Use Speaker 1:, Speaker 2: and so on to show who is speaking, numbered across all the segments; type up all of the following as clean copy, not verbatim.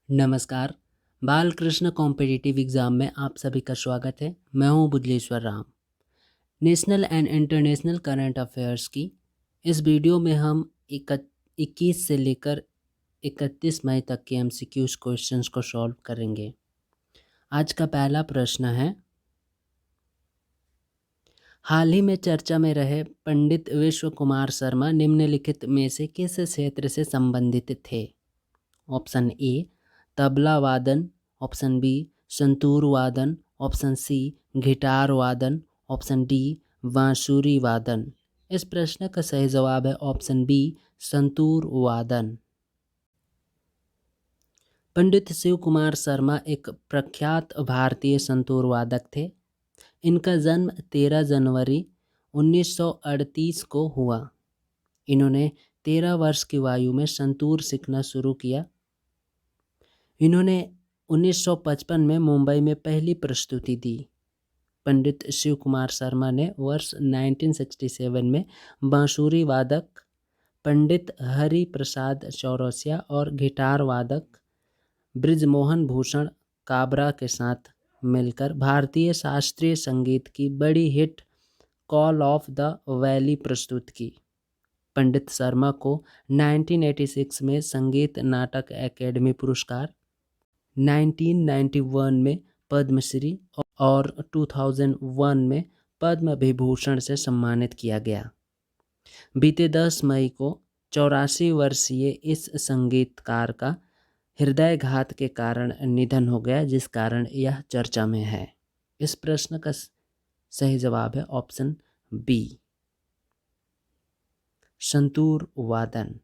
Speaker 1: नमस्कार। Balkrishna competitive exam में आप सभी का स्वागत है। मैं हूं Bujleshwar Ram. National and international current affairs की इस वीडियो में हम 21 से लेकर 31 मई तक के MCQs क्वेश्चंस को सॉल्व करेंगे। आज का पहला प्रश्न है, हाल ही में चर्चा में रहे पंडित विश्व कुमार शर्मा निम्नलिखित में से किस क्षेत्र से संबंधित थे? ऑप्शन ए तबला वादन, ऑप्शन बी संतूर वादन, ऑप्शन सी गिटार वादन, ऑप्शन डी बांसुरी वादन। इस प्रश्न का सही जवाब है ऑप्शन बी संतूर वादन। पंडित शिव कुमार शर्मा एक प्रख्यात भारतीय संतूर वादक थे। इनका जन्म 13 जनवरी 1938 को हुआ। इन्होंने 13 वर्ष की आयु में संतूर सीखना शुरू किया। इन्होंने 1955 में मुंबई में पहली प्रस्तुति दी। पंडित शिव कुमार शर्मा ने वर्ष 1967 में बांसुरी वादक पंडित हरि प्रसाद चौरसिया और गिटार वादक बृजमोहन भूषण काबरा के साथ मिलकर भारतीय शास्त्रीय संगीत की बड़ी hit call of the valley प्रस्तुत की। पंडित शर्मा को 1986 में संगीत नाटक अकेडमी पुरस्कार, 1991 में पद्मश्री और 2001 में पद्म विभूषण से सम्मानित किया गया। बीते 10 मई को 84 वर्षीय इस संगीतकार का हृदयघात के कारण निधन हो गया, जिस कारण यह चर्चा में है। इस प्रश्न का सही जवाब है ऑप्शन बी संतूर वादन।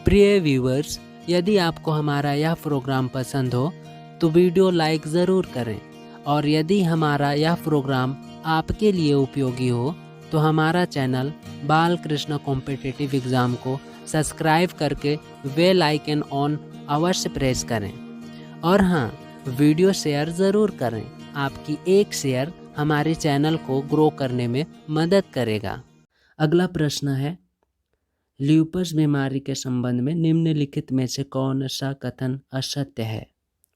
Speaker 1: प्रिय व्यूअर्स, यदि आपको हमारा यह प्रोग्राम पसंद हो तो वीडियो लाइक ज़रूर करें, और यदि हमारा यह प्रोग्राम आपके लिए उपयोगी हो तो हमारा चैनल बालकृष्ण कॉम्पिटिटिव एग्ज़ाम को सब्सक्राइब करके बेल आइकन ऑन अवश्य प्रेस करें। और हाँ, वीडियो शेयर ज़रूर करें। आपकी एक शेयर हमारे चैनल को ग्रो करने में मदद करेगा। अगला प्रश्न है, ल्यूपस बीमारी के संबंध में निम्नलिखित में से कौन सा कथन असत्य है?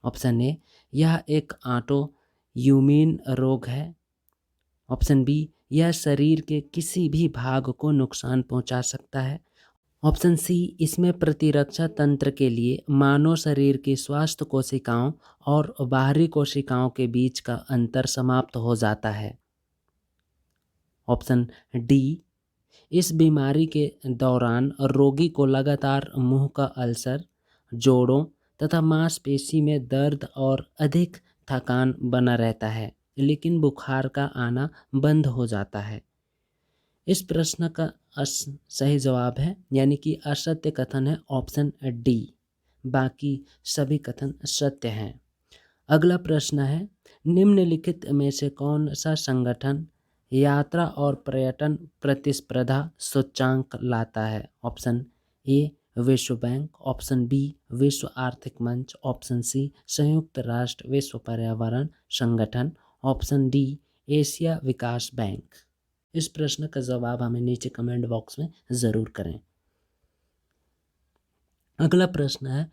Speaker 1: ऑप्शन ए यह एक ऑटो इम्यून रोग है, ऑप्शन बी यह शरीर के किसी भी भाग को नुकसान पहुंचा सकता है, ऑप्शन सी इसमें प्रतिरक्षा तंत्र के लिए मानव शरीर की स्वास्थ्य कोशिकाओं और बाहरी कोशिकाओं के बीच का अंतर समाप्त हो जाता है, ऑप्शन डी इस बीमारी के दौरान रोगी को लगातार मुंह का अल्सर, जोड़ों तथा मांसपेशी में दर्द और अधिक थकान बना रहता है, लेकिन बुखार का आना बंद हो जाता है। इस प्रश्न का सही जवाब है, यानी कि असत्य कथन है ऑप्शन डी। बाकी सभी कथन सत्य हैं। अगला प्रश्न है, निम्नलिखित में से कौन सा संगठन यात्रा और पर्यटन प्रतिस्पर्धा सूचांक लाता है? ऑप्शन ए विश्व बैंक, ऑप्शन बी विश्व आर्थिक मंच, ऑप्शन सी संयुक्त राष्ट्र विश्व पर्यावरण संगठन, ऑप्शन डी एशिया विकास बैंक। इस प्रश्न का जवाब हमें नीचे कमेंट बॉक्स में ज़रूर करें। अगला प्रश्न है,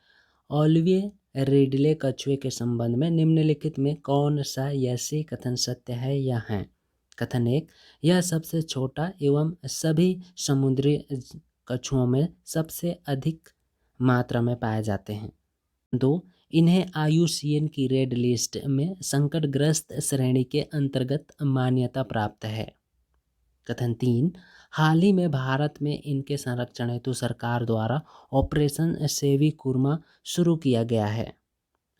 Speaker 1: ओलिविये रिडले कछुए के संबंध में निम्नलिखित में कौन सा ऐसे कथन सत्य है या है? कथन एक, यह सबसे छोटा एवं सभी समुद्री कछुओं में सबसे अधिक मात्रा में पाए जाते हैं। 2, इन्हें IUCN की रेड लिस्ट में संकटग्रस्त श्रेणी के अंतर्गत मान्यता प्राप्त है। कथन 3, हाल ही में भारत में इनके संरक्षण हेतु सरकार द्वारा ऑपरेशन सेवी कुर्मा शुरू किया गया है।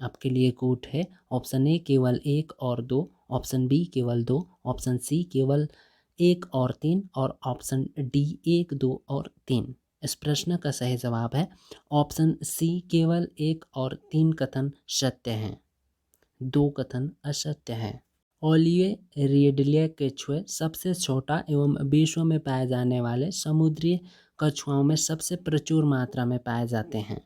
Speaker 1: आपके लिए कूट है, ऑप्शन ए केवल 1 और 2, ऑप्शन बी केवल 2, ऑप्शन सी केवल 1 और 3, और ऑप्शन डी 1, 2 और 3। इस प्रश्न का सही जवाब है ऑप्शन सी केवल 1 और 3 कथन सत्य हैं, 2 कथन असत्य हैं। ओलिविये रिडले कछुए सबसे छोटा एवं विश्व में पाए जाने वाले समुद्री कछुओं में सबसे प्रचुर मात्रा में पाए जाते हैं।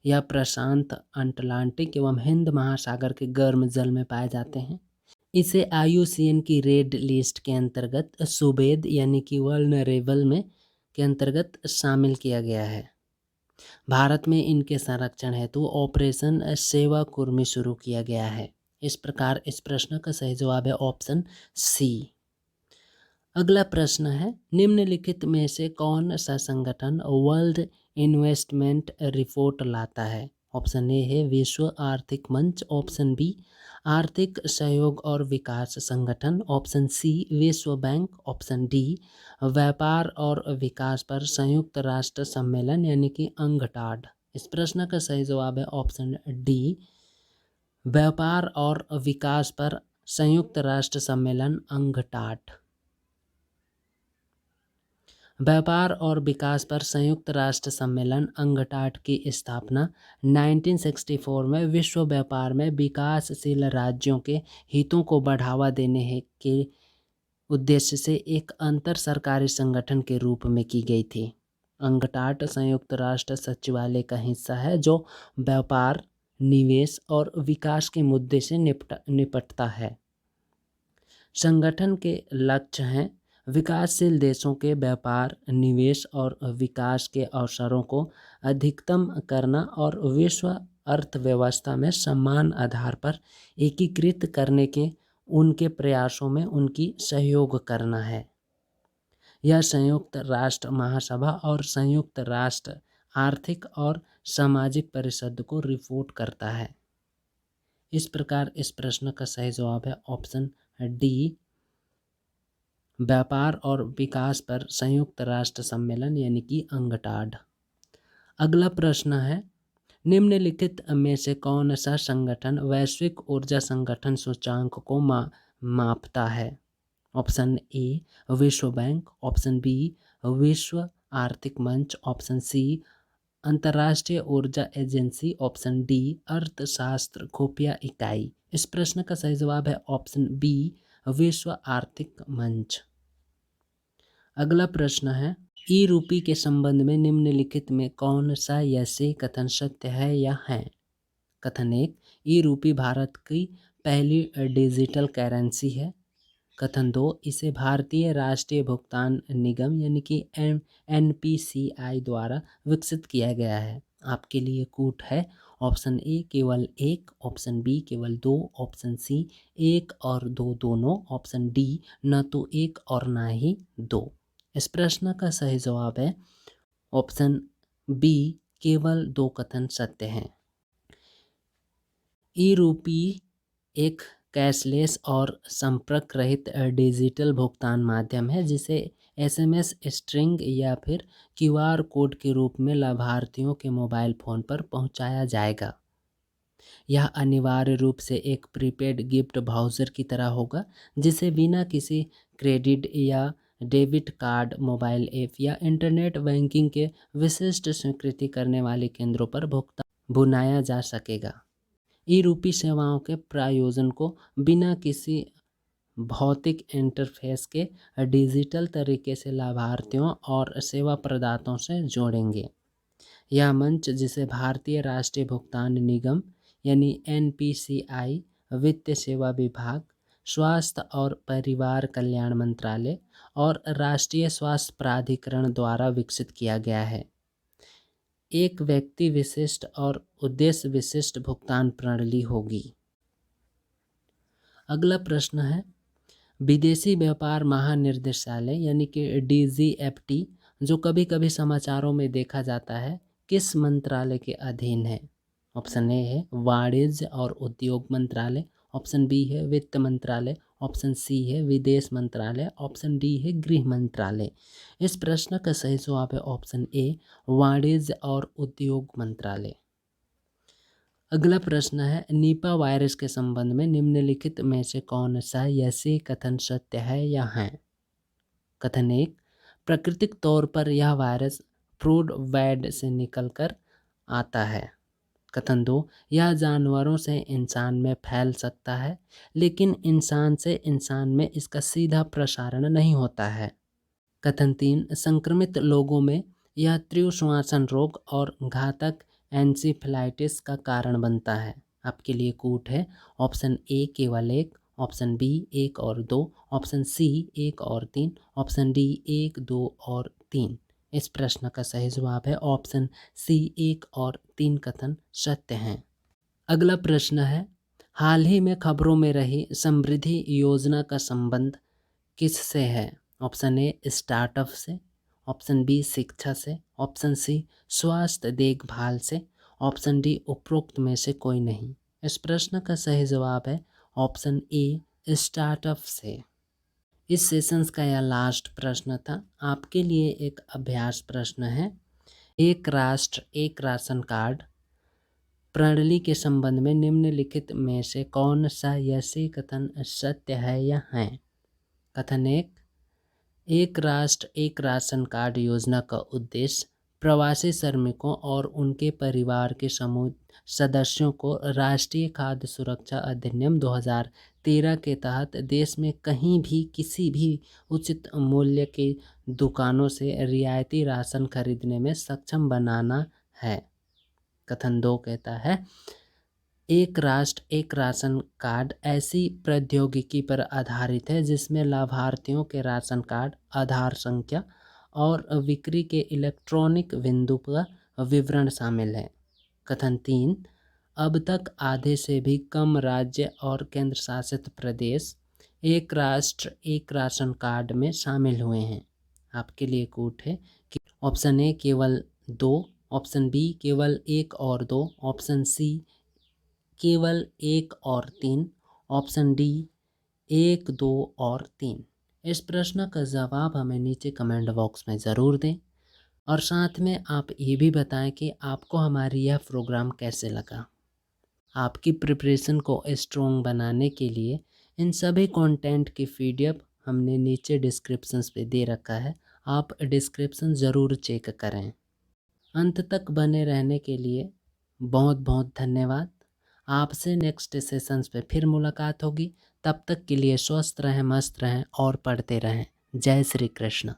Speaker 1: यह प्रशांत, अटलांटिक एवं हिंद महासागर के गर्म जल में पाए जाते हैं। इसे IUCN की रेड लिस्ट के अंतर्गत सुबेद यानी कि वल्नरेबल में के अंतर्गत शामिल किया गया है। भारत में इनके संरक्षण हेतु ऑपरेशन सेवा कुर्मी शुरू किया गया है। इस प्रकार इस प्रश्न का सही जवाब है ऑप्शन सी। अगला प्रश्न है, निम्नलिखित में से कौन सा संगठन वर्ल्ड इन्वेस्टमेंट रिपोर्ट लाता है? ऑप्शन ए है विश्व आर्थिक मंच, ऑप्शन बी आर्थिक सहयोग और विकास संगठन, ऑप्शन सी विश्व बैंक, ऑप्शन डी व्यापार और विकास पर संयुक्त राष्ट्र सम्मेलन यानी कि अंगटाड। इस प्रश्न का सही जवाब है ऑप्शन डी व्यापार और विकास पर संयुक्त राष्ट्र सम्मेलन अंगटाड। व्यापार और विकास पर संयुक्त राष्ट्र सम्मेलन अंगटाड की स्थापना 1964 में विश्व व्यापार में विकासशील राज्यों के हितों को बढ़ावा देने के उद्देश्य से एक अंतर सरकारी संगठन के रूप में की गई थी। अंगटाड संयुक्त राष्ट्र सचिवालय का हिस्सा है जो व्यापार, निवेश और विकास के मुद्दे से निपटता है। संगठन के लक्ष्य हैं विकासशील देशों के व्यापार, निवेश और विकास के अवसरों को अधिकतम करना और विश्व अर्थव्यवस्था में समान आधार पर एकीकृत करने के उनके प्रयासों में उनकी सहयोग करना है। यह संयुक्त राष्ट्र महासभा और संयुक्त राष्ट्र आर्थिक और सामाजिक परिषद को रिपोर्ट करता है। इस प्रकार इस प्रश्न का सही जवाब है ऑप्शन डी व्यापार और विकास पर संयुक्त राष्ट्र सम्मेलन यानी कि अंगटाड। अगला प्रश्न है, निम्नलिखित में से कौन सा संगठन वैश्विक ऊर्जा संगठन सूचांक को मापता है? ऑप्शन ए विश्व बैंक, ऑप्शन बी विश्व आर्थिक मंच, ऑप्शन सी अंतर्राष्ट्रीय ऊर्जा एजेंसी, ऑप्शन डी अर्थशास्त्र खुफिया इकाई। इस प्रश्न का सही जवाब है ऑप्शन बी विश्व आर्थिक मंच। अगला प्रश्न है, ई रूपी के संबंध में निम्नलिखित में कौन सा ऐसे कथन सत्य है या है? कथन एक, ई रूपी भारत की पहली डिजिटल करेंसी है। कथन दो, इसे भारतीय राष्ट्रीय भुगतान निगम यानी कि NPCI द्वारा विकसित किया गया है। आपके लिए कूट है ऑप्शन ए केवल एक, ऑप्शन बी केवल दो, ऑप्शन सी एक और दो दोनों, ऑप्शन डी न तो एक और ना ही दो। इस प्रश्न का सही जवाब है ऑप्शन बी केवल दो कथन सत्य हैं। ई रूपी एक कैशलेस और संपर्क रहित डिजिटल भुगतान माध्यम है जिसे SMS स्ट्रिंग या फिर QR कोड के रूप में लाभार्थियों के मोबाइल फ़ोन पर पहुंचाया जाएगा। यह अनिवार्य रूप से एक प्रीपेड गिफ्ट वाउचर की तरह होगा जिसे बिना किसी क्रेडिट या डेबिट कार्ड, मोबाइल ऐप या इंटरनेट बैंकिंग के विशिष्ट स्वीकृति करने वाले केंद्रों पर भुगतान भुनाया जा सकेगा। ई रूपी सेवाओं के प्रायोजन को बिना किसी भौतिक इंटरफेस के डिजिटल तरीके से लाभार्थियों और सेवा प्रदाताओं से जोड़ेंगे। यह मंच जिसे भारतीय राष्ट्रीय भुगतान निगम यानी NPCI, वित्त सेवा विभाग, स्वास्थ्य और परिवार कल्याण मंत्रालय और राष्ट्रीय स्वास्थ्य प्राधिकरण द्वारा विकसित किया गया है। एक व्यक्ति विशिष्ट और उद्देश्य विशिष्ट भुगतान प्रणाली होगी। अगला प्रश्न है, विदेशी व्यापार महानिर्देशालय यानी कि DGFT जो कभी कभी समाचारों में देखा जाता है किस मंत्रालय के अधीन है? ऑप्शन ए है वाणिज्य और उद्योग मंत्रालय, ऑप्शन बी है वित्त मंत्रालय, ऑप्शन सी है विदेश मंत्रालय, ऑप्शन डी है गृह मंत्रालय। इस प्रश्न का सही जवाब है ऑप्शन ए वाणिज्य और उद्योग मंत्रालय। अगला प्रश्न है, निपा वायरस के संबंध में निम्नलिखित में से कौन सा ऐसे कथन सत्य है या है? कथन एक, प्राकृतिक तौर पर यह वायरस फ्रूट बैट से निकलकर आता है। कथन दो, यह जानवरों से इंसान में फैल सकता है लेकिन इंसान से इंसान में इसका सीधा प्रसारण नहीं होता है। कथन तीन, संक्रमित लोगों में यह तीव्र श्वसन रोग और घातक एंसेफेलाइटिस का कारण बनता है। आपके लिए कूट है ऑप्शन ए केवल एक, ऑप्शन बी एक और दो, ऑप्शन सी एक और तीन, ऑप्शन डी एक दो और तीन। इस प्रश्न का सही जवाब है ऑप्शन सी 1 और 3 कथन सत्य हैं। अगला प्रश्न है, हाल ही में खबरों में रही समृद्धि योजना का संबंध किससे है? ऑप्शन ए स्टार्टअप से, ऑप्शन बी शिक्षा से, ऑप्शन सी स्वास्थ्य देखभाल से, ऑप्शन डी उपरोक्त में से कोई नहीं। इस प्रश्न का सही जवाब है ऑप्शन ए स्टार्टअप से। इस सेशंस का यह लास्ट प्रश्न था। आपके लिए एक अभ्यास प्रश्न है, एक राष्ट्र एक राशन कार्ड प्रणाली के संबंध में निम्नलिखित में से कौन सा यह कथन सत्य है या है? कथन एक राष्ट्र एक राशन कार्ड योजना का उद्देश्य प्रवासी श्रमिकों और उनके परिवार के समूह सदस्यों को राष्ट्रीय खाद्य सुरक्षा अधिनियम 2013 के तहत देश में कहीं भी किसी भी उचित मूल्य की दुकानों से रियायती राशन खरीदने में सक्षम बनाना है। कथन 2 कहता है, एक राष्ट्र एक राशन कार्ड ऐसी प्रौद्योगिकी पर आधारित है जिसमें लाभार्थियों के राशन कार्ड, आधार संख्या और बिक्री के इलेक्ट्रॉनिक बिंदु पर विवरण शामिल है। कथन 3, अब तक आधे से भी कम राज्य और केंद्र शासित प्रदेश एक राष्ट्र एक राशन कार्ड में शामिल हुए हैं। आपके लिए कूट है कि ऑप्शन ए केवल 2, ऑप्शन बी केवल 1 और 2, ऑप्शन सी केवल 1 और 3, ऑप्शन डी 1, 2 और 3। इस प्रश्न का जवाब हमें नीचे कमेंट बॉक्स में ज़रूर दें और साथ में आप ये भी बताएं कि आपको हमारी यह प्रोग्राम कैसे लगा। आपकी प्रिपरेशन को स्ट्रॉन्ग बनाने के लिए इन सभी कंटेंट की पीडीएफ हमने नीचे डिस्क्रिप्शन पे दे रखा है, आप डिस्क्रिप्शन ज़रूर चेक करें। अंत तक बने रहने के लिए बहुत बहुत धन्यवाद। आपसे नेक्स्ट सेशंस पे फिर मुलाकात होगी। तब तक के लिए स्वस्थ रहें, मस्त रहें और पढ़ते रहें। जय श्री कृष्ण।